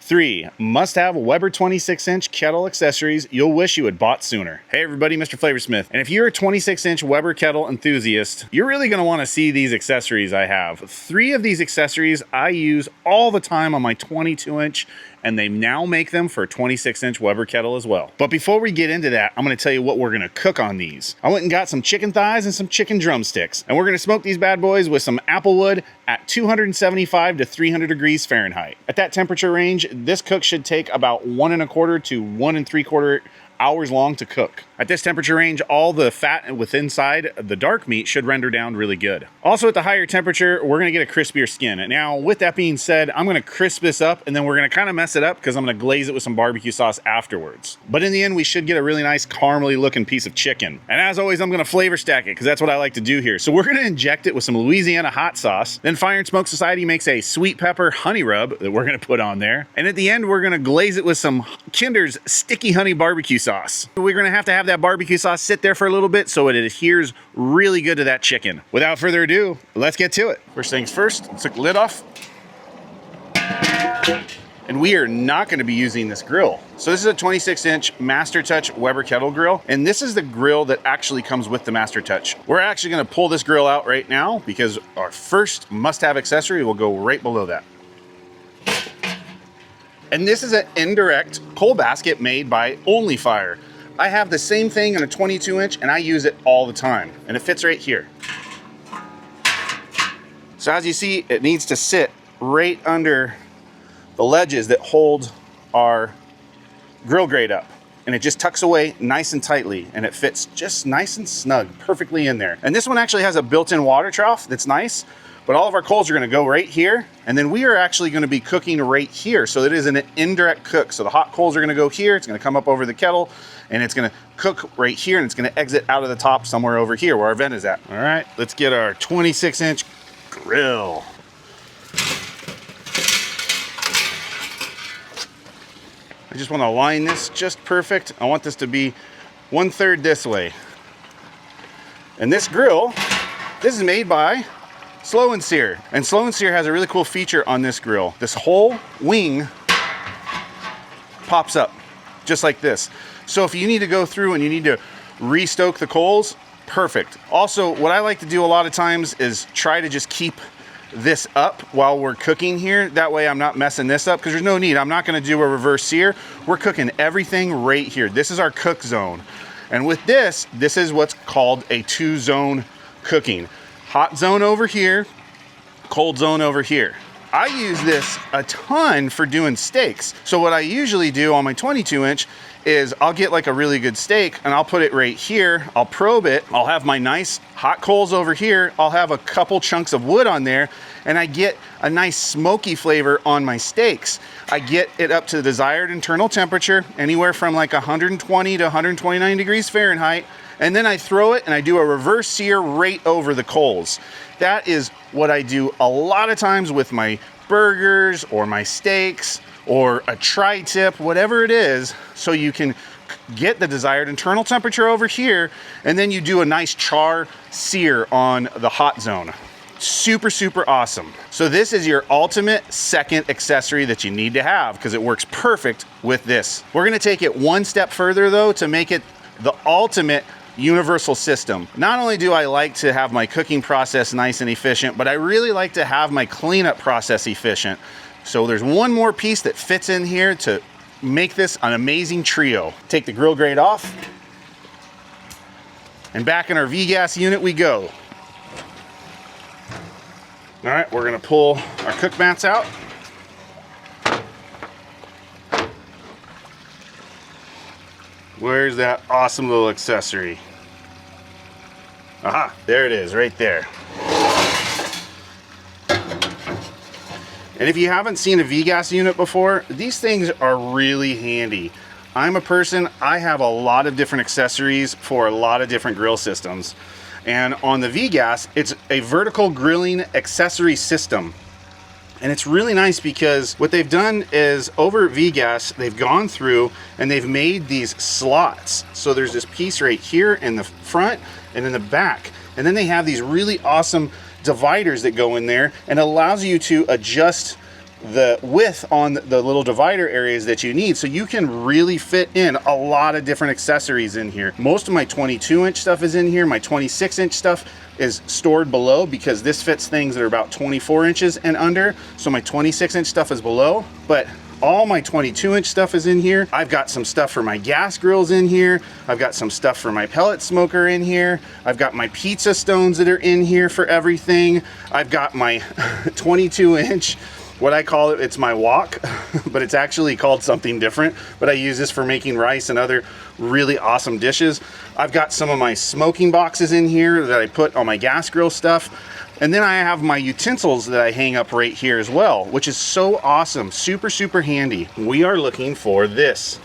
3, must have Weber 26-inch kettle accessories you'll wish you had bought sooner. Hey everybody, MrFlavorsmith. And if you're a 26-inch Weber kettle enthusiast, you're really gonna wanna see these accessories I have. 3 of these accessories I use all the time on my 22-inch, and they now make them for a 26-inch Weber kettle as well. But before we get into that, I'm gonna tell you what we're gonna cook on these. I went and got some chicken thighs and some chicken drumsticks, and we're gonna smoke these bad boys with some apple wood at 275 to 300 degrees Fahrenheit. At that temperature range, this cook should take about 1 1/4 to 1 3/4 hours long to cook. At this temperature range, all the fat within inside the dark meat should render down really good. Also at the higher temperature, we're gonna get a crispier skin. Now, with that being said, I'm gonna crisp this up and then we're gonna kind of mess it up because I'm gonna glaze it with some barbecue sauce afterwards. But in the end, we should get a really nice caramely looking piece of chicken. And as always, I'm gonna flavor stack it because that's what I like to do here. So we're gonna inject it with some Louisiana hot sauce. Then Fire and Smoke Society makes a sweet pepper honey rub that we're gonna put on there. And at the end, we're gonna glaze it with some Kinder's sticky honey barbecue sauce. We're gonna have to have that barbecue sauce sit there for a little bit so it adheres really good to that chicken. Without further ado, let's get to it. First things first, let's take the lid off. And we are not gonna be using this grill. So this is a 26-inch Master Touch Weber kettle grill, and this is the grill that actually comes with the Master Touch. We're actually gonna pull this grill out right now because our first must-have accessory will go right below that. And this is an Indirect coal basket made by ONLYFIRE. I have the same thing in a 22-inch and I use it all the time, and it fits right here. So as you see, it needs to sit right under the ledges that hold our grill grate up, and it just tucks away nice and tightly, and it fits just nice and snug, perfectly in there. And this one actually has a built-in water trough that's nice, but all of our coals are gonna go right here, and then we are actually gonna be cooking right here. So it is an indirect cook. So the hot coals are gonna go here, it's gonna come up over the kettle, and it's gonna cook right here, and it's gonna exit out of the top somewhere over here where our vent is at. All right, let's get our 26-inch grill. I just wanna align this just perfect. I want this to be 1/3 this way. And this grill, this is made by Slow and Sear. And Slow and Sear has a really cool feature on this grill. This whole wing pops up just like this. So if you need to go through and you need to restoke the coals, perfect. Also, what I like to do a lot of times is try to just keep this up while we're cooking here. That way I'm not messing this up because there's no need. I'm not gonna do a reverse sear. We're cooking everything right here. This is our cook zone. And with this is what's called a 2-zone cooking. Hot zone over here, cold zone over here. I use this a ton for doing steaks. So what I usually do on my 22-inch is I'll get like a really good steak and I'll put it right here. I'll probe it. I'll have my nice hot coals over here. I'll have a couple chunks of wood on there, and I get a nice smoky flavor on my steaks. I get it up to the desired internal temperature, anywhere from like 120 to 129 degrees Fahrenheit. And then I throw it and I do a reverse sear right over the coals. That is what I do a lot of times with my burgers or my steaks or a tri-tip, whatever it is, so you can get the desired internal temperature over here, and then you do a nice char sear on the hot zone. Super, super awesome. So this is your ultimate second accessory that you need to have because it works perfect with this. We're gonna take it one step further though to make it the ultimate universal system. Not only do I like to have my cooking process nice and efficient, but I really like to have my cleanup process efficient. So there's one more piece that fits in here to make this an amazing trio. Take the grill grate off, and back in our V-gas unit we go. All right, we're gonna pull our cook mats out. Where's that awesome little accessory? Aha, there it is, right there. And if you haven't seen a V-gas unit before, these things are really handy. I'm a person, I have a lot of different accessories for a lot of different grill systems. And on the V-gas, it's a vertical grilling accessory system. And it's really nice because what they've done is over at V-gas, they've gone through and they've made these slots. So there's this piece right here in the front and in the back. And then they have these really awesome dividers that go in there and allows you to adjust the width on the little divider areas that you need, so you can really fit in a lot of different accessories in here. Most of my 22-inch stuff is in here. My 26-inch stuff is stored below because this fits things that are about 24 inches and under. So my 26-inch stuff is below, but all my 22-inch stuff is in here. I've got some stuff for my gas grills in here. I've got some stuff for my pellet smoker in here. I've got my pizza stones that are in here for everything. I've got my 22-inch, what I call it, it's my wok, but it's actually called something different, but I use this for making rice and other really awesome dishes. I've got some of my smoking boxes in here that I put on my gas grill stuff. And then I have my utensils that I hang up right here as well, which is so awesome, super, super handy. We are looking for this.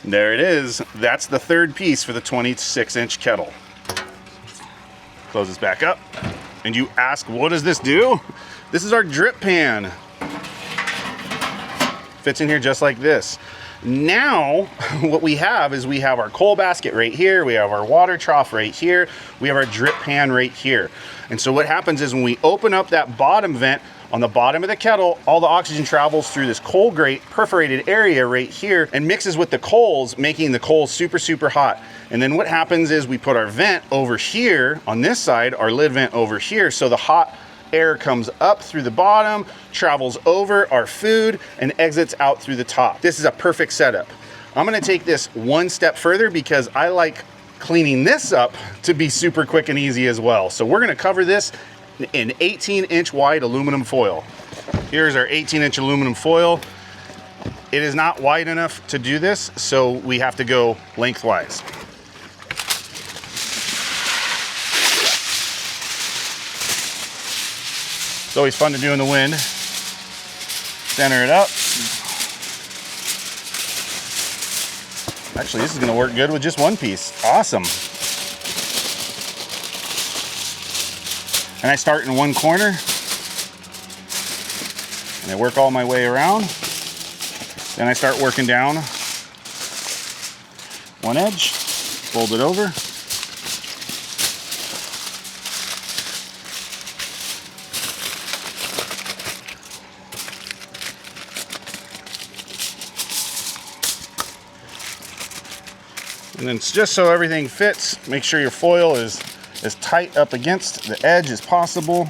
There it is. That's the third piece for the 26-inch kettle. Close this back up. And you ask, what does this do? This is our drip pan. Fits in here just like this. Now, what we have is we have our coal basket right here, we have our water trough right here, we have our drip pan right here. And so what happens is when we open up that bottom vent on the bottom of the kettle, all the oxygen travels through this coal grate perforated area right here and mixes with the coals, making the coals super, super hot. And then what happens is we put our vent over here on this side, our lid vent over here, so the hot air comes up through the bottom, travels over our food, and exits out through the top. This is a perfect setup. I'm gonna take this one step further because I like cleaning this up to be super quick and easy as well. So we're gonna cover this in 18-inch wide aluminum foil. Here's our 18-inch aluminum foil. It is not wide enough to do this, so we have to go lengthwise. It's always fun to do in the wind. Center it up. Actually, this is gonna work good with just one piece. Awesome. And I start in one corner, and I work all my way around. Then I start working down one edge, fold it over. And then just so everything fits, make sure your foil is as tight up against the edge as possible.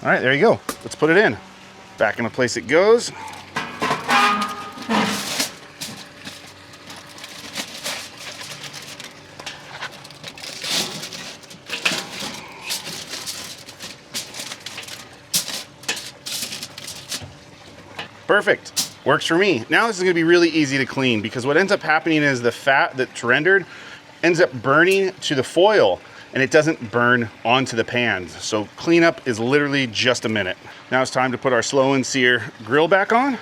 All right, there you go. Let's put it in. Back into place it goes. Perfect. Works for me. Now this is gonna be really easy to clean because what ends up happening is the fat that's rendered ends up burning to the foil and it doesn't burn onto the pans. So cleanup is literally just a minute. Now it's time to put our slow and sear grill back on.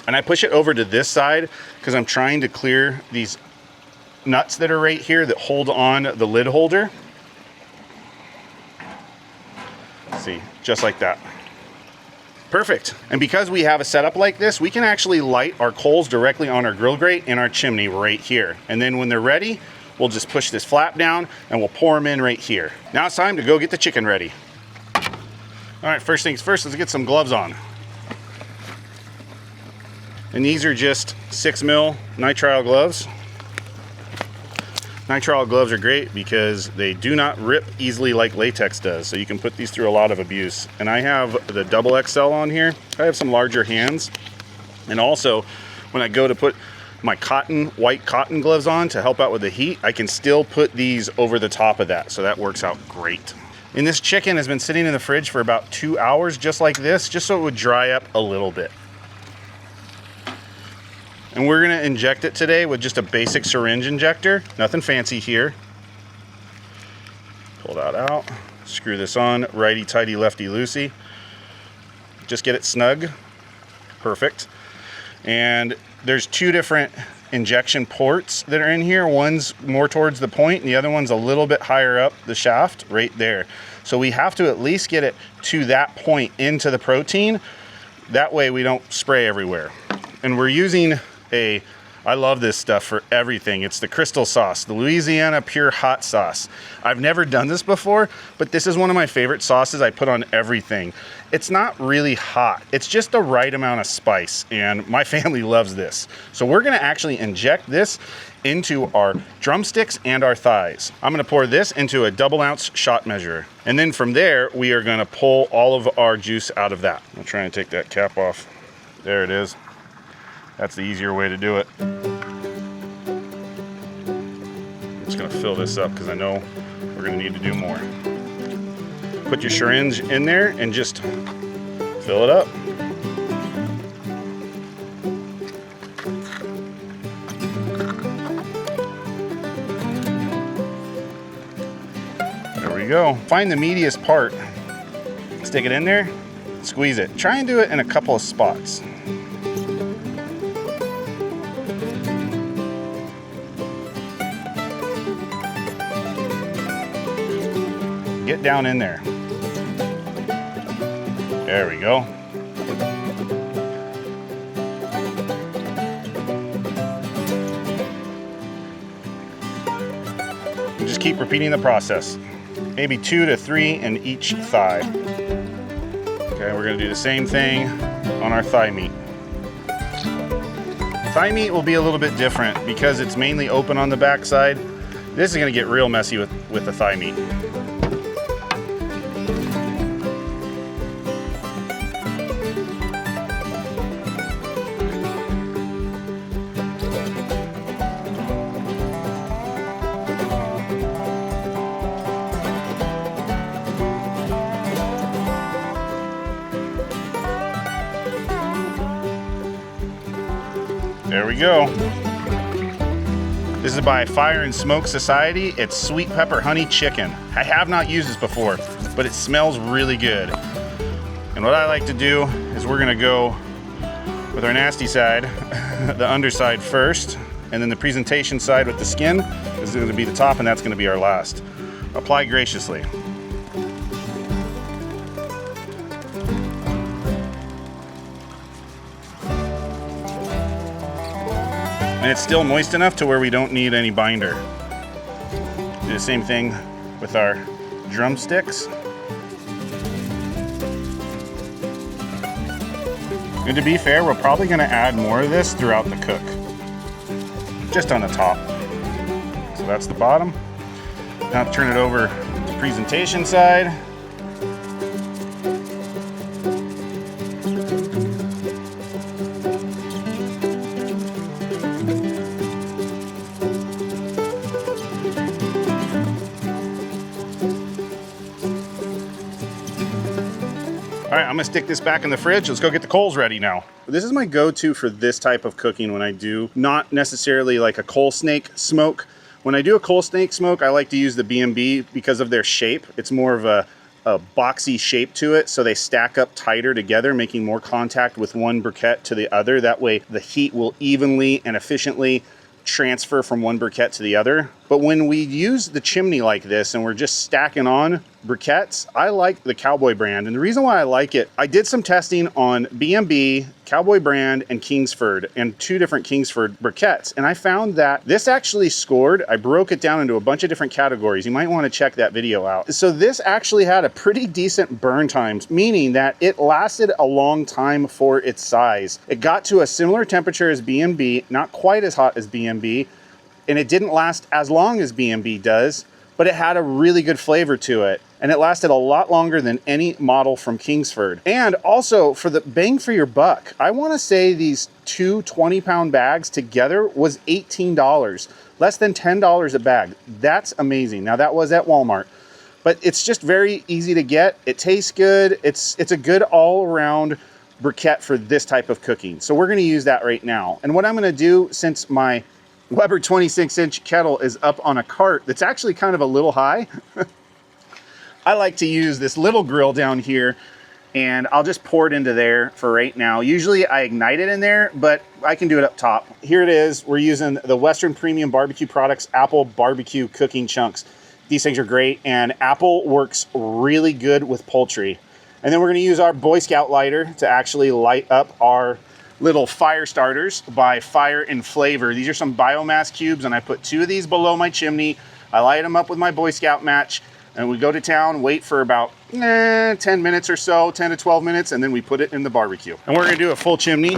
And I push it over to this side because I'm trying to clear these nuts that are right here that hold on the lid holder. See, just like that. Perfect. And because we have a setup like this, we can actually light our coals directly on our grill grate and our chimney right here. And then when they're ready, we'll just push this flap down and we'll pour them in right here. Now it's time to go get the chicken ready. All right, first things first, let's get some gloves on. And these are just 6mm nitrile gloves. Nitrile gloves are great because they do not rip easily like latex does, so you can put these through a lot of abuse. And I have the double XL on here. I have some larger hands. And also, when I go to put my white cotton gloves on to help out with the heat, I can still put these over the top of that, so that works out great. And this chicken has been sitting in the fridge for about 2 hours, just like this, just so it would dry up a little bit. And we're gonna inject it today with just a basic syringe injector. Nothing fancy here. Pull that out, screw this on, righty-tighty, lefty-loosey. Just get it snug, perfect. And there's 2 different injection ports that are in here. One's more towards the point and the other one's a little bit higher up the shaft right there. So we have to at least get it to that point into the protein. That way we don't spray everywhere. And we're using a I love this stuff for everything. It's the crystal sauce, the Louisiana pure hot sauce. I've never done this before, but this is one of my favorite sauces I put on everything. It's not really hot. It's just the right amount of spice, and my family loves this. So we're gonna actually inject this into our drumsticks and our thighs. I'm gonna pour this into a 1 ounce shot measure. And then from there, we are gonna pull all of our juice out of that. I'm trying to take that cap off. There it is. That's the easier way to do it. I'm just gonna fill this up because I know we're gonna need to do more. Put your syringe in there and just fill it up. There we go. Find the meatiest part, stick it in there, squeeze it. Try and do it in a couple of spots. Get down in there. There we go. And just keep repeating the process. Maybe 2 to 3 in each thigh. Okay, we're gonna do the same thing on our thigh meat. Thigh meat will be a little bit different because it's mainly open on the backside. This is gonna get real messy with the thigh meat. There we go. This is by Fire and Smoke Society. It's sweet pepper honey chicken. I have not used this before, but it smells really good. And what I like to do is we're gonna go with our nasty side, the underside first, and then the presentation side with the skin is gonna be the top, and that's gonna be our last. Apply graciously. And it's still moist enough to where we don't need any binder. Do the same thing with our drumsticks. And to be fair, we're probably gonna add more of this throughout the cook. Just on the top. So that's the bottom. Now turn it over to the presentation side. All right, I'm gonna stick this back in the fridge. Let's go get the coals ready now. This is my go-to for this type of cooking when I do not necessarily like a coal snake smoke. When I do a coal snake smoke, I like to use the B&B because of their shape. It's more of a boxy shape to it, so they stack up tighter together, making more contact with one briquette to the other. That way the heat will evenly and efficiently transfer from one briquette to the other. But when we use the chimney like this and we're just stacking on briquettes, I like the Cowboy brand. And the reason why I like it, I did some testing on B&B, Cowboy brand, and Kingsford, and 2 different Kingsford briquettes. And I found that this actually scored. I broke it down into a bunch of different categories. You might want to check that video out. So this actually had a pretty decent burn times, meaning that it lasted a long time for its size. It got to a similar temperature as B&B, not quite as hot as B&B, and it didn't last as long as B&B does, but it had a really good flavor to it. And it lasted a lot longer than any model from Kingsford. And also, for the bang for your buck, I wanna say these 2 20-pound bags together was $18, less than $10 a bag. That's amazing. Now that was at Walmart, but it's just very easy to get. It tastes good. It's a good all-around briquette for this type of cooking. So we're gonna use that right now. And what I'm gonna do, since my Weber 26-inch kettle is up on a cart that's actually kind of a little high, I like to use this little grill down here, and I'll just pour it into there for right now. Usually I ignite it in there, but I can do it up top. Here it is. We're using the Western Premium Barbecue Products Apple Barbecue Cooking Chunks. These things are great, and Apple works really good with poultry. And then we're gonna use our Boy Scout lighter to actually light up our little fire starters by Fire and Flavor. These are some biomass cubes, and I put 2 of these below my chimney. I light them up with my Boy Scout match, and we go to town, wait for about 10 minutes or so, 10 to 12 minutes, and then we put it in the barbecue. And we're gonna do a full chimney.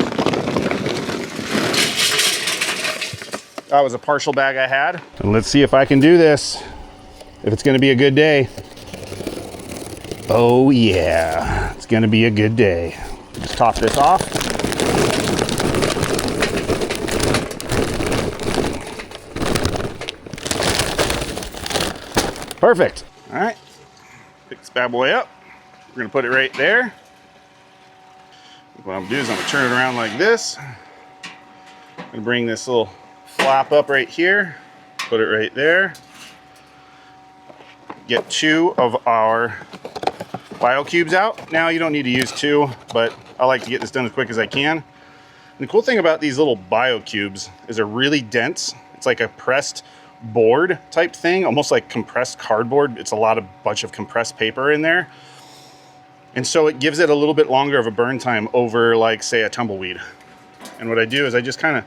That was a partial bag I had. And let's see if I can do this, if it's gonna be a good day. Oh yeah, it's gonna be a good day. Just top this off. Perfect. All right, pick this bad boy up. We're gonna put it right there. What I'm gonna do is I'm gonna turn it around like this. I'm gonna bring this little flap up right here, put it right there. Get 2 of our bio cubes out. Now you don't need to use 2, but I like to get this done as quick as I can. And the cool thing about these little bio cubes is they're really dense. It's like a pressed board type thing, almost like compressed cardboard. It's a bunch of compressed paper in there. And so it gives it a little bit longer of a burn time over, like, say, a tumbleweed. And what I do is I just kind of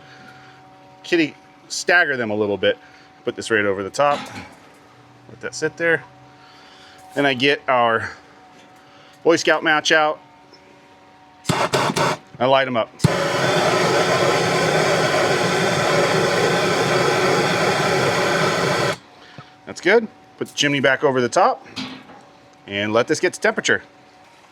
stagger them a little bit. Put this right over the top. Let that sit there. Then I get our Boy Scout match out. I light them up. That's good. Put the chimney back over the top and let this get to temperature.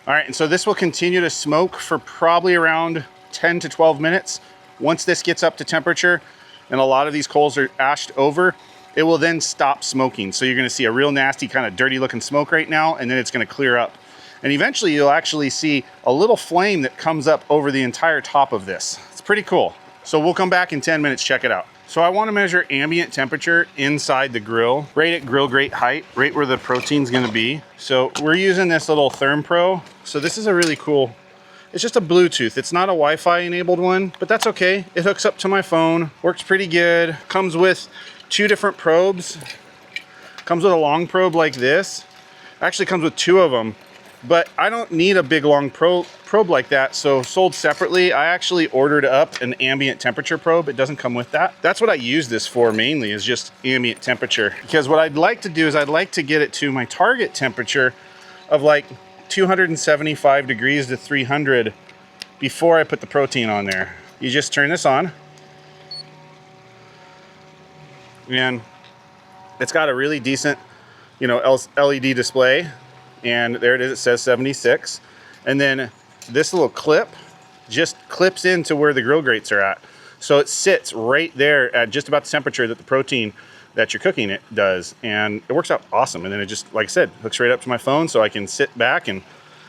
All right, and so this will continue to smoke for probably around 10 to 12 minutes. Once this gets up to temperature and a lot of these coals are ashed over, it will then stop smoking. So you're gonna see a real nasty kind of dirty looking smoke right now, and then it's gonna clear up. And eventually you'll actually see a little flame that comes up over the entire top of this. It's pretty cool. So we'll come back in 10 minutes, check it out. So I wanna measure ambient temperature inside the grill, right at grill grate height, right where the protein's gonna be. So we're using this little ThermPro. So this is a really cool, it's just a Bluetooth. It's not a Wi-Fi enabled one, but that's okay. It hooks up to my phone, works pretty good. Comes with 2 different probes. Comes with a long probe like this. Actually comes with 2 of them. But I don't need a big long probe like that, so sold separately. I actually ordered up an ambient temperature probe. It doesn't come with that. That's what I use this for mainly, is just ambient temperature. Because what I'd like to do is I'd like to get it to my target temperature of like 275 degrees to 300 before I put the protein on there. You just turn this on. And it's got a really decent, you know, LED display. And there it is, it says 76. And then this little clip just clips into where the grill grates are at. So it sits right there at just about the temperature that the protein that you're cooking it does. And it works out awesome. And then it just, like I said, hooks right up to my phone so I can sit back and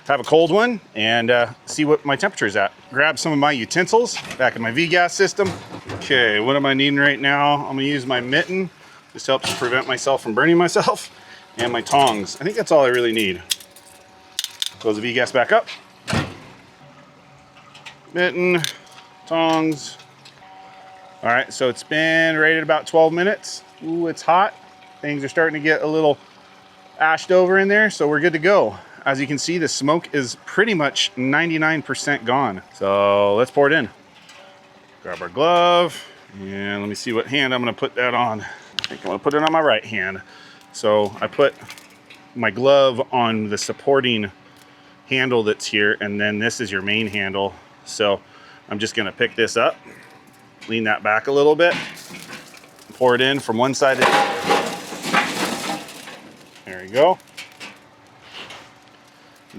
have a cold one and see what my temperature is at. Grab some of my utensils back in my V-gas system. Okay, what am I needing right now? I'm gonna use my mitten. This helps prevent myself from burning myself. And my tongs. I think that's all I really need. Close the V-gas back up. Mitten, tongs. All right, so it's been right at about 12 minutes. Ooh, it's hot. Things are starting to get a little ashed over in there, so we're good to go. As you can see, the smoke is pretty much 99% gone. So let's pour it in. Grab our glove, and let me see what hand I'm gonna put that on. I think I'm gonna put it on my right hand. So I put my glove on the supporting handle that's here, and then this is your main handle. So I'm just gonna pick this up, lean that back a little bit, pour it in from one side to the other. There you go.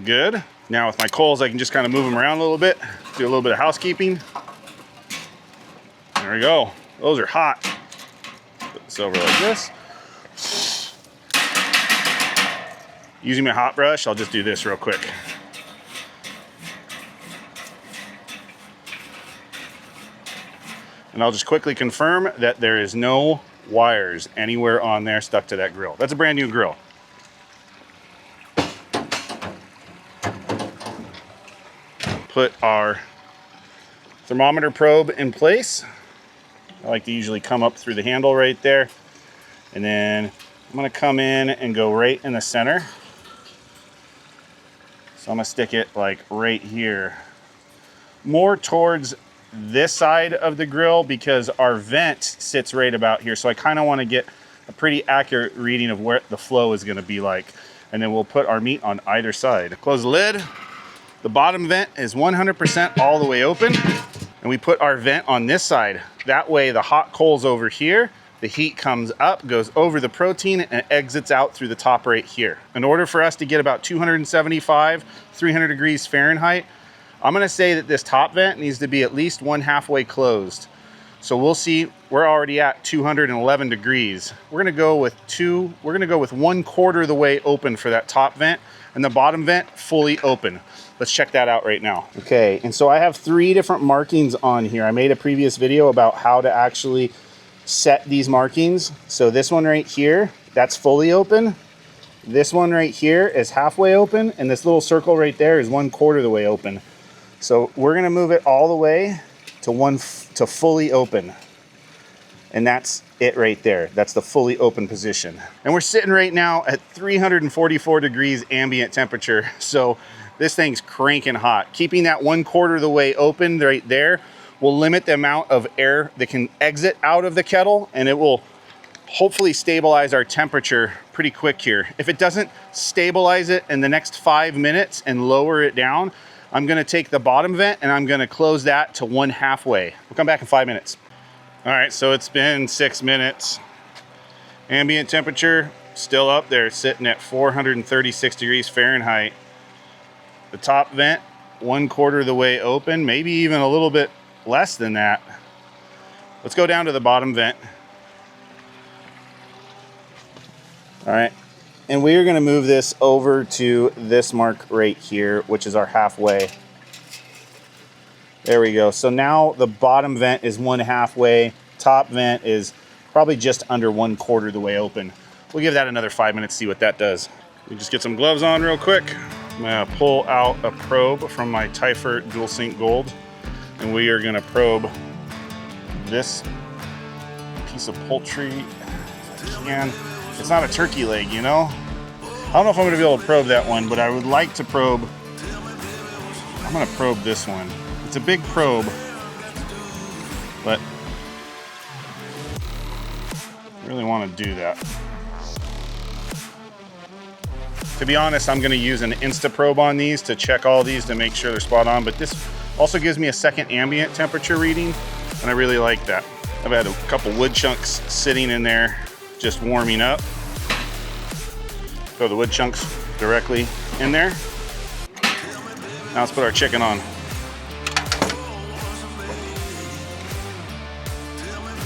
Good. Now with my coals, I can just kind of move them around a little bit, do a little bit of housekeeping. There we go. Those are hot. Put this over like this. Using my hot brush, I'll just do this real quick. And I'll just quickly confirm that there is no wires anywhere on there stuck to that grill. That's a brand new grill. Put our thermometer probe in place. I like to usually come up through the handle right there. And then I'm gonna come in and go right in the center. So I'm gonna stick it like right here, more towards this side of the grill because our vent sits right about here. So I kind of want to get a pretty accurate reading of where the flow is going to be like. And then we'll put our meat on either side. Close the lid. The bottom vent is 100% all the way open. And we put our vent on this side. That way the hot coal's over here. The heat comes up, goes over the protein, and exits out through the top right here. In order for us to get about 275, 300 degrees Fahrenheit, I'm gonna say that this top vent needs to be at least one halfway closed. So we'll see, we're already at 211 degrees. We're gonna go with 1/4 of the way open for that top vent, and the bottom vent fully open. Let's check that out right now. Okay, and so I have 3 different markings on here. I made a previous video about how to actually set these markings. So this one right here, that's fully open. This one right here is halfway open, and this little circle right there is 1/4 of the way open. So we're gonna move it all the way to fully open. And that's it right there. That's the fully open position. And we're sitting right now at 344 degrees ambient temperature. So this thing's cranking hot. Keeping that 1/4 of the way open right there will limit the amount of air that can exit out of the kettle, and it will hopefully stabilize our temperature pretty quick here. If it doesn't stabilize it in the next 5 minutes and lower it down, I'm gonna take the bottom vent and I'm gonna close that to 1 halfway. We'll come back in 5 minutes. All right, so it's been 6 minutes. Ambient temperature still up there, sitting at 436 degrees Fahrenheit. The top vent, 1/4 of the way open, maybe even a little bit less than that. Let's go down to the bottom vent. All right, and we are gonna move this over to this mark right here, which is our halfway. There we go. So now the bottom vent is 1 halfway, top vent is probably just under 1/4 of the way open. We'll give that another 5 minutes, see what that does. We just get some gloves on real quick. I'm gonna pull out a probe from my Tyfer Dual Sync Gold, and we are gonna probe this piece of poultry if I can. It's not a turkey leg, you know? I don't know if I'm gonna be able to probe that one, but I would like to probe. I'm gonna probe this one. It's a big probe, but I really wanna do that. To be honest, I'm gonna use an InstaProbe on these to check all these to make sure they're spot on, but this also gives me a second ambient temperature reading, and I really like that. I've had a couple wood chunks sitting in there just warming up. Throw the wood chunks directly in there. Now let's put our chicken on.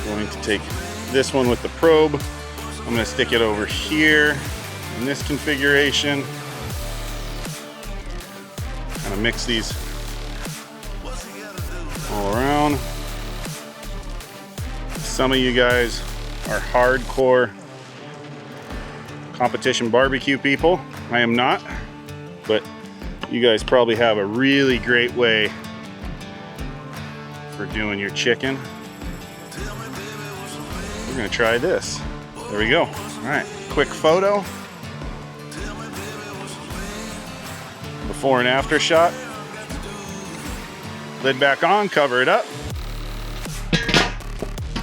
Going to take this one with the probe. I'm gonna stick it over here in this configuration. Kind of mix these all around. Some of you guys are hardcore competition barbecue people. I am not, but you guys probably have a really great way for doing your chicken. We're gonna try this. There we go. All right, quick photo. Before and after shot. Lid back on, cover it up.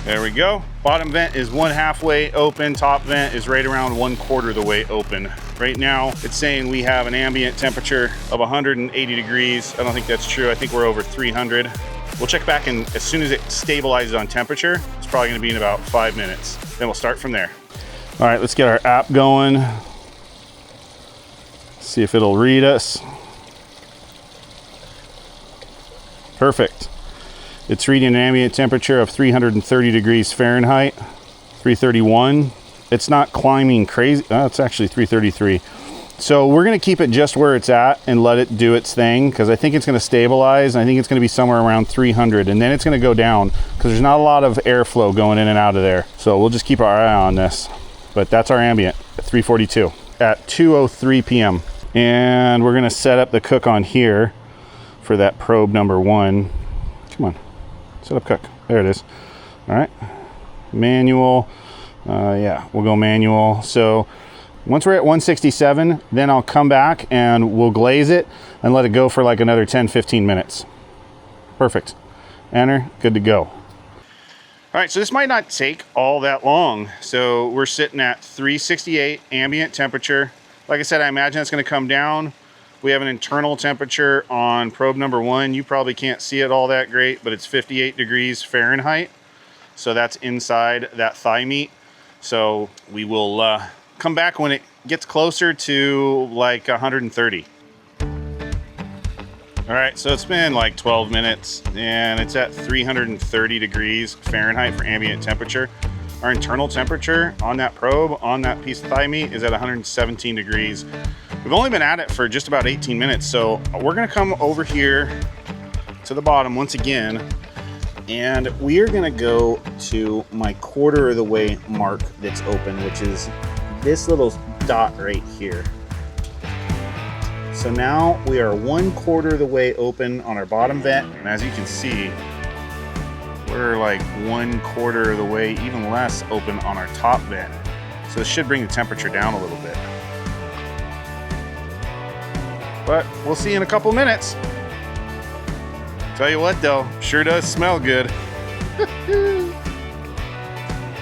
There we go. Bottom vent is 1 halfway open. Top vent is right around 1/4 of the way open. Right now, it's saying we have an ambient temperature of 180 degrees. I don't think that's true. I think we're over 300. We'll check back in as soon as it stabilizes on temperature. It's probably gonna be in about 5 minutes. Then we'll start from there. All right, let's get our app going. See if it'll read us. Perfect. It's reading an ambient temperature of 330 degrees Fahrenheit, 331. It's not climbing crazy. Oh, it's actually 333. So we're gonna keep it just where it's at and let it do its thing, because I think it's gonna stabilize. I think it's gonna be somewhere around 300, and then it's gonna go down because there's not a lot of airflow going in and out of there. So we'll just keep our eye on this. But that's our ambient at 342 at 2:03 p.m. And we're gonna set up the cook on here for that probe number 1. Come on, set up cook. There it is. All right, manual. Yeah, we'll go manual. So once we're at 167, then I'll come back and we'll glaze it and let it go for like another 10-15 minutes. Perfect. enter, good to go. All right, so this might not take all that long. So we're sitting at 368 ambient temperature. Like I said, I imagine it's gonna come down. We have an internal temperature on probe number 1. You probably can't see it all that great, but it's 58 degrees Fahrenheit. So that's inside that thigh meat. So we will come back when it gets closer to like 130. All right, so it's been like 12 minutes and it's at 330 degrees Fahrenheit for ambient temperature. Our internal temperature on that probe, on that piece of thigh meat, is at 117 degrees. We've only been at it for just about 18 minutes, so we're gonna come over here to the bottom once again, and we are gonna go to my quarter of the way mark that's open, which is this little dot right here. So now we are 1/4 of the way open on our bottom vent, and as you can see, we're like 1/4 of the way, even less, open on our top vent. So this should bring the temperature down a little bit. But we'll see in a couple minutes. Tell you what though, sure does smell good.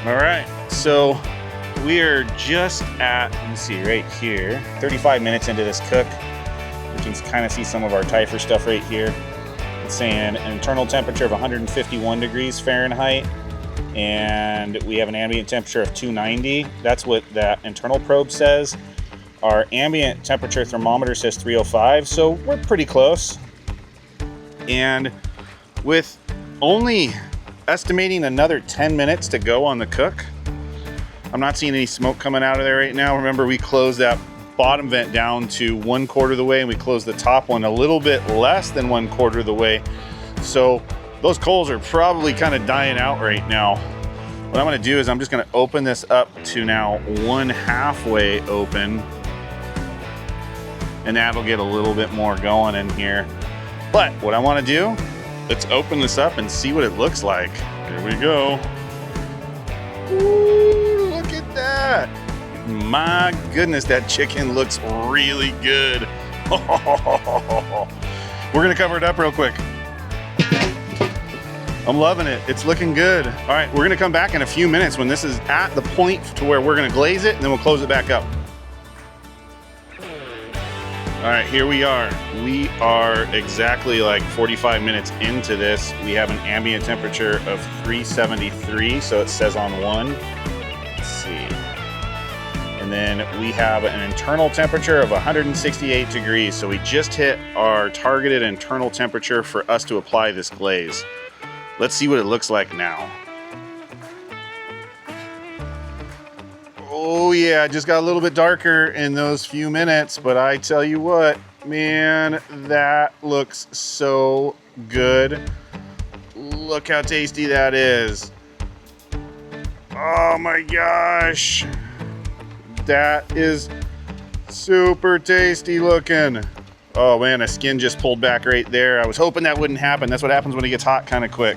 All right, so we are just at, let me see, right here, 35 minutes into this cook. You can kind of see some of our TIFR stuff right here. It's saying an internal temperature of 151 degrees Fahrenheit, and we have an ambient temperature of 290. That's what that internal probe says. Our ambient temperature thermometer says 305, so we're pretty close. And with only estimating another 10 minutes to go on the cook, I'm not seeing any smoke coming out of there right now. Remember, we closed that bottom vent down to 1/4 of the way, and we closed the top one a little bit less than 1/4 of the way. So those coals are probably kind of dying out right now. What I'm gonna do is I'm just gonna open this up to now 1/2 way open, and that'll get a little bit more going in here. But what I wanna do, let's open this up and see what it looks like. Here we go. Ooh, look at that. My goodness, that chicken looks really good. We're gonna cover it up real quick. I'm loving it, it's looking good. All right, we're gonna come back in a few minutes when this is at the point to where we're gonna glaze it, and then we'll close it back up. All right, here we are. We are exactly like 45 minutes into this. We have an ambient temperature of 373, so it says on one. Let's see. And then we have an internal temperature of 168 degrees. So we just hit our targeted internal temperature for us to apply this glaze. Let's see what it looks like now. Oh yeah, it just got a little bit darker in those few minutes, but I tell you what, man, that looks so good. Look how tasty that is. Oh my gosh. That is super tasty looking. Oh man, the skin just pulled back right there. I was hoping that wouldn't happen. That's what happens when it gets hot kind of quick.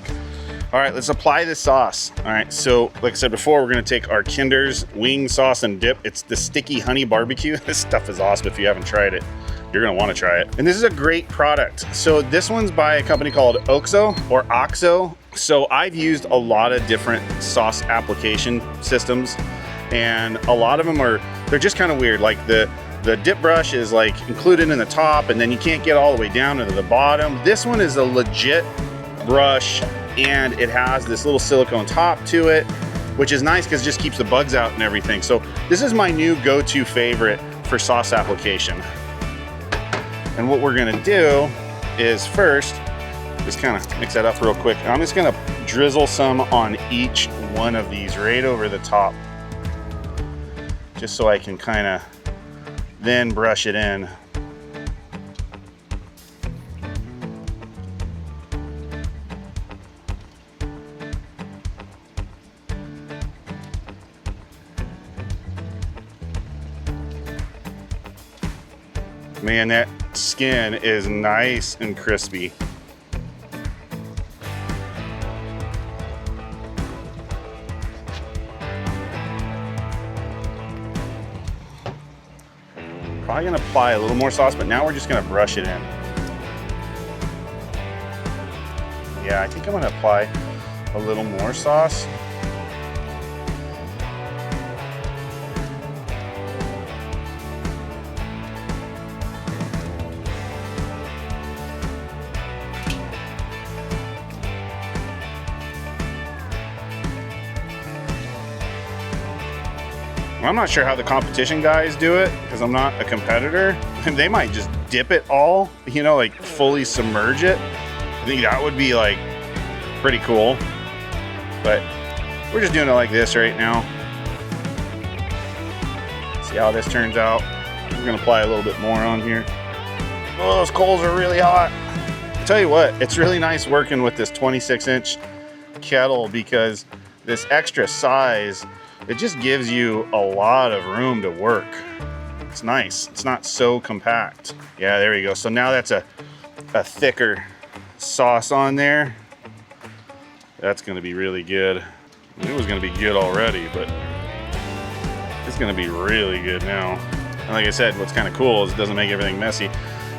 All right, let's apply this sauce. All right, so like I said before, we're gonna take our Kinder's wing sauce and dip. It's the sticky honey barbecue. This stuff is awesome. If you haven't tried it, you're gonna wanna try it. And this is a great product. So this one's by a company called Oxo or Oxo. So I've used a lot of different sauce application systems, and a lot of them they're just kind of weird. Like the dip brush is like included in the top, and then you can't get all the way down into the bottom. This one is a legit brush, and it has this little silicone top to it, which is nice because it just keeps the bugs out and everything. So this is my new go-to favorite for sauce application. And what we're gonna do is first, just kind of mix that up real quick. I'm just gonna drizzle some on each one of these right over the top, just so I can kind of then brush it in. Man, that skin is nice and crispy. Probably gonna apply a little more sauce, but now we're just gonna brush it in. Yeah, I think I'm gonna apply a little more sauce. I'm not sure how the competition guys do it because I'm not a competitor. They might just dip it all, you know, like fully submerge it. I think that would be like pretty cool. But we're just doing it like this right now. See how this turns out. We're gonna apply a little bit more on here. Oh, those coals are really hot. I tell you what, it's really nice working with this 26-inch kettle because this extra size, it just gives you a lot of room to work. It's nice. It's not so compact. Yeah, there you go. So now that's a thicker sauce on there. That's gonna be really good. It was gonna be good already, but it's gonna be really good now. And like I said, what's kind of cool is it doesn't make everything messy.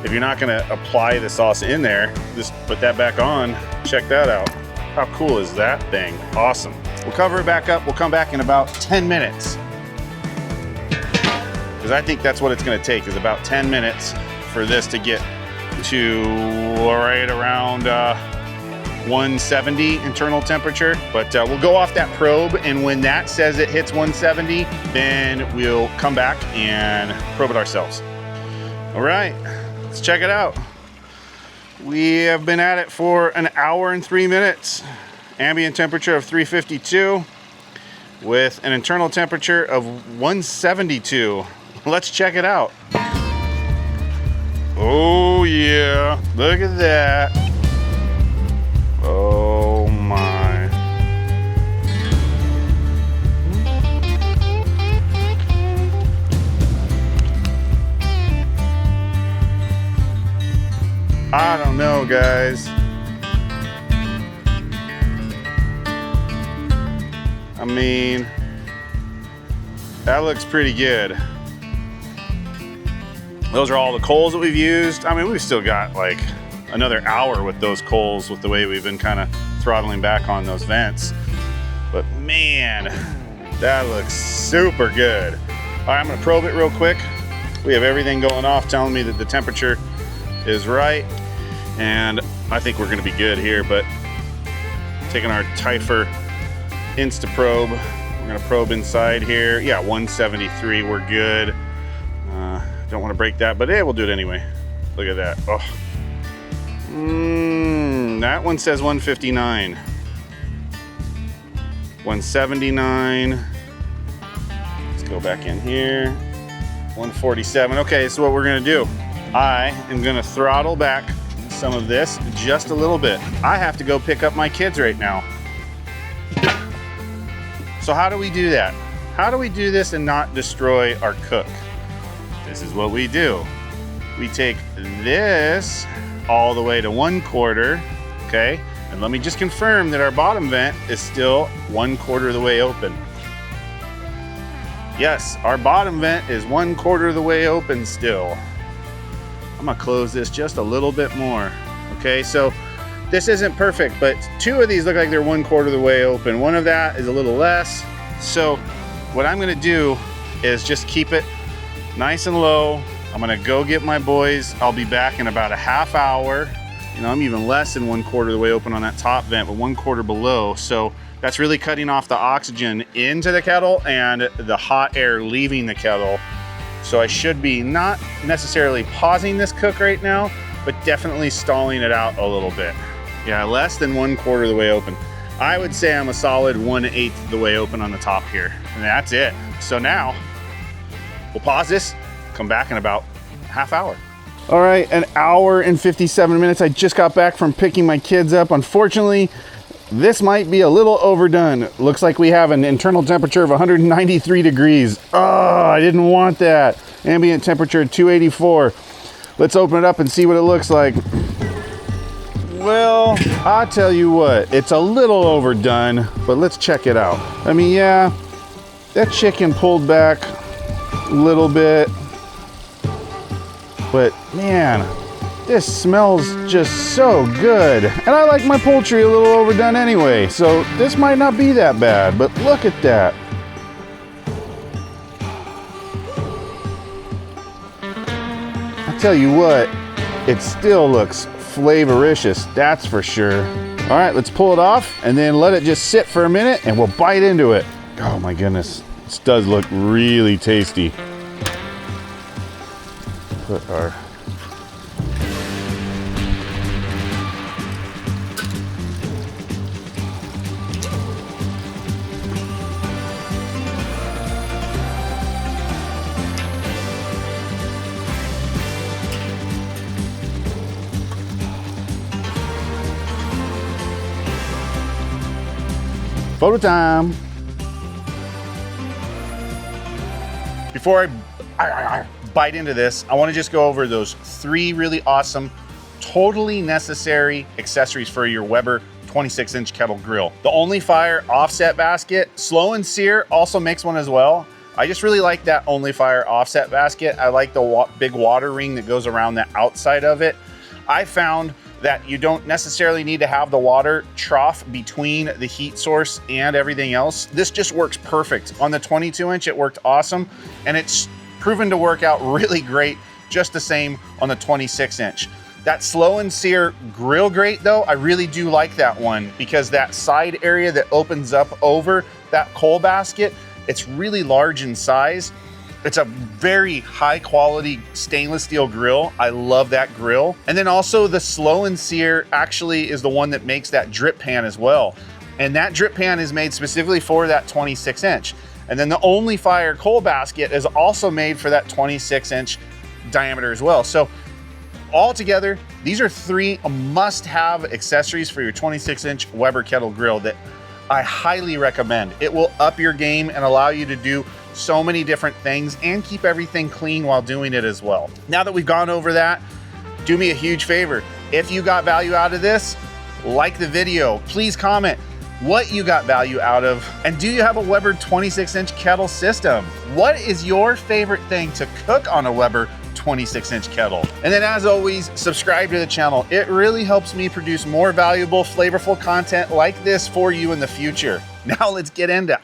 If you're not gonna apply the sauce in there, just put that back on. Check that out. How cool is that thing? Awesome. We'll cover it back up. We'll come back in about 10 minutes. Because I think that's what it's gonna take, is about 10 minutes for this to get to right around 170 internal temperature. But we'll go off that probe, and when that says it hits 170, then we'll come back and probe it ourselves. All right, let's check it out. We have been at it for an hour and 3 minutes. Ambient temperature of 352 with an internal temperature of 172. Let's check it out. Oh yeah, look at that. Oh my. I don't know, guys. I mean, that looks pretty good. Those are all the coals that we've used. I mean, we've still got like another hour with those coals with the way we've been kind of throttling back on those vents. But man, that looks super good. All right, I'm gonna probe it real quick. We have everything going off telling me that the temperature is right. And I think we're gonna be good here, but taking our Tyfer Insta probe, we're gonna probe inside here. Yeah, 173, we're good. Don't wanna break that, but hey, we'll do it anyway. Look at that, oh. That one says 159. 179. Let's go back in here. 147, okay, so what we're gonna do, I am gonna throttle back some of this just a little bit. I have to go pick up my kids right now. So how do we do that? How do we do this and not destroy our cook? This is what we do. We take this all the way to 1/4, okay? And let me just confirm that our bottom vent is still 1/4 of the way open. Yes, our bottom vent is 1/4 of the way open still. I'm gonna close this just a little bit more. Okay, so this isn't perfect, but 2 of these look like they're 1/4 of the way open. One of that is a little less. So what I'm gonna do is just keep it nice and low. I'm gonna go get my boys. I'll be back in about a half hour. You know, I'm even less than 1/4 of the way open on that top vent, but 1/4 below. So that's really cutting off the oxygen into the kettle and the hot air leaving the kettle. So I should be not necessarily pausing this cook right now, but definitely stalling it out a little bit. Yeah, less than 1/4 of the way open. I would say I'm a solid 1/8 of the way open on the top here. And that's it. So now we'll pause this, come back in about half hour. All right, an hour and 57 minutes. I just got back from picking my kids up. Unfortunately, this might be a little overdone. Looks like we have an internal temperature of 193 degrees. Oh, I didn't want that. Ambient temperature 284. Let's open it up and see what it looks like. Well, I'll tell you what, it's a little overdone, but let's check it out. I mean, yeah, that chicken pulled back a little bit, but man, This smells just so good. And I like my poultry a little overdone anyway, so this might not be that bad, but look at that. I tell you what, it still looks flavoricious, that's for sure. All right, let's pull it off and then let it just sit for a minute and we'll bite into it. Oh my goodness, this does look really tasty. Put our photo time. Before I bite into this, I want to just go over those 3 really awesome, totally necessary accessories for your Weber 26-inch kettle grill. The ONLYFIRE offset basket, Slow and Sear also makes one as well. I just really like that ONLYFIRE offset basket. I like the big water ring that goes around the outside of it. I found that you don't necessarily need to have the water trough between the heat source and everything else. This just works perfect. On the 22-inch, it worked awesome, and it's proven to work out really great, just the same on the 26-inch. That Slow and Sear grill grate though, I really do like that one because that side area that opens up over that coal basket, it's really large in size. It's a very high quality stainless steel grill. I love that grill. And then also the Slow and Sear actually is the one that makes that drip pan as well. And that drip pan is made specifically for that 26-inch. And then the ONLYFIRE coal basket is also made for that 26-inch diameter as well. So altogether, these are 3 must-have accessories for your 26-inch Weber kettle grill that I highly recommend. It will up your game and allow you to do so many different things and keep everything clean while doing it as well. Now that we've gone over that, do me a huge favor. If you got value out of this, like the video. Please comment what you got value out of, and do you have a Weber 26-inch kettle system? What is your favorite thing to cook on a Weber 26-inch kettle? And then as always, subscribe to the channel. It really helps me produce more valuable, flavorful content like this for you in the future. Now let's get into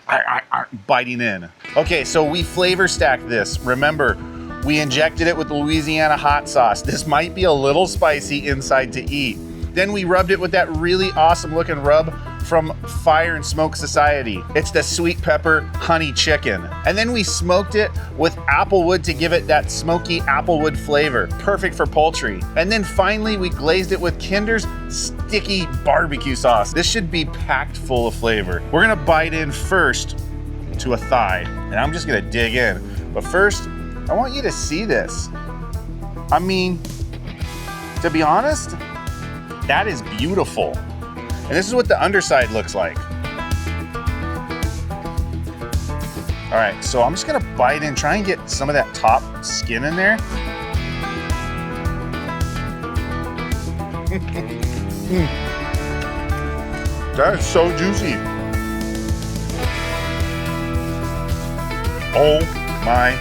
biting in. Okay, so we flavor stacked this. Remember, we injected it with Louisiana hot sauce. This might be a little spicy inside to eat. Then we rubbed it with that really awesome looking rub from Fire and Smoke Society. It's the sweet pepper honey chicken. And then we smoked it with applewood to give it that smoky applewood flavor, perfect for poultry. And then finally we glazed it with Kinder's sticky barbecue sauce. This should be packed full of flavor. We're gonna bite in first to a thigh, and I'm just gonna dig in. But first, I want you to see this. I mean, to be honest, that is beautiful. And this is what the underside looks like. All right, so I'm just gonna bite in, try and get some of that top skin in there. That is so juicy. Oh my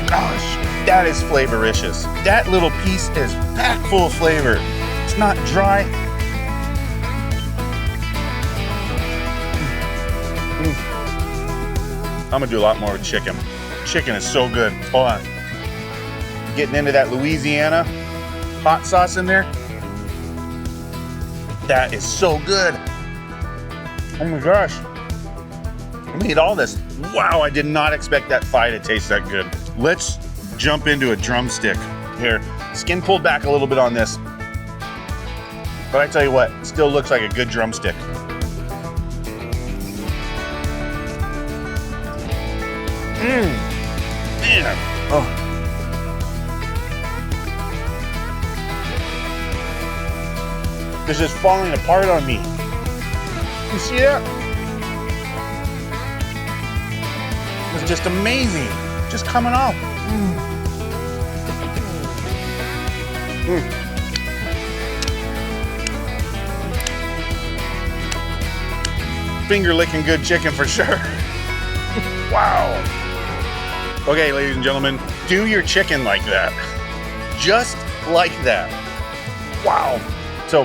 gosh, that is flavoricious. That little piece is packed full of flavor. It's not dry. I'm gonna do a lot more with chicken. Chicken is so good. Hold on. Getting into that Louisiana hot sauce in there. That is so good. Oh my gosh. I'm gonna eat all this. Wow, I did not expect that thigh to taste that good. Let's jump into a drumstick here. Skin pulled back a little bit on this. But I tell you what, it still looks like a good drumstick. Man. Oh. This is falling apart on me. You see that? It's just amazing. Just coming off. Finger licking good chicken for sure. Wow. Okay, ladies and gentlemen, do your chicken like that. Just like that. Wow. So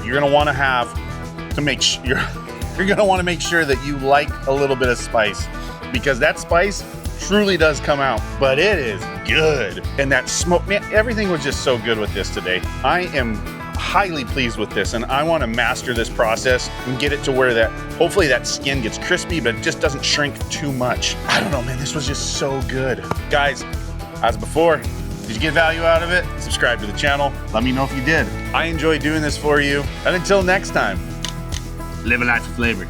you're gonna want to have to make sure you're gonna want to make sure that you like a little bit of spice, because that spice truly does come out, but it is good. And that smoke, man, everything was just so good with this today. I am highly pleased with this, and I want to master this process and get it to where that hopefully that skin gets crispy, but it just doesn't shrink too much. I don't know, man, this was just so good. Guys, as before, did you get value out of it? Subscribe to the channel. Let me know if you did. I enjoy doing this for you. And until next time, live a life of flavor.